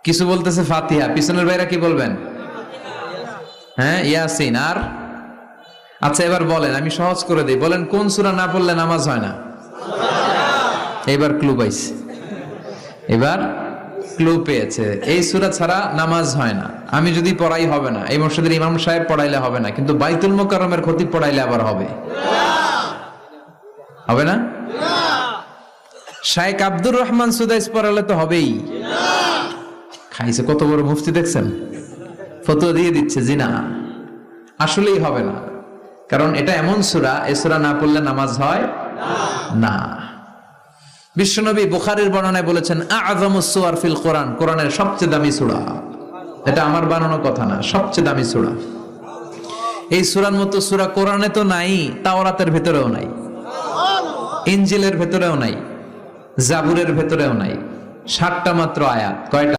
কিছু বলতেছে ফাতিহা, পিছনের ভাইরা কি বলবেন? হ্যাঁ, ইয়াসিন। আর আচ্ছা এবার বলেন, আমি সহজ করে দিই, বলেন কোন সূরা না পড়লে নামাজ হয় না? এবার ক্লু পাইছে, এবার ক্লু পেয়েছে। এই সূরা ছাড়া নামাজ হয় না। আমি যদি পড়াই হবে না, এই মসজিদের ইমাম সাহেব পড়াইলে হবে না, কিন্তু বাইতুল মুকাররমের খতিব পড়াইলে আবার হবে। হবে না? শাইখ আব্দুর রহমান সুদাইস পড়ালে তো হবেই। খাইছে কত বড় মুফতি দেখছেন, ফতোয়া দিয়ে দিচ্ছে জি না, আসলেই হবে না। কারণ এটা এমন সূরা, এই সূরা না পড়লে নামাজ হয় না। বিশ্বনবী বুখারীর বর্ণনায় বলেছেন আ'যামুস সুওয়ার ফিল কোরআন, কোরআনের সবচেয়ে দামি সূরা। এটা আমার বানানো কথা না, সবচেয়ে দামি সূরা। এই সূরার মতো সূরা কোরআনে তো নাই, তাওরাতের ভেতরেও নাই, ইনজিলের ভেতরেও নাই, জাবুরের ভেতরেও নাই। 7টা মাত্র আয়াত। কয়টা?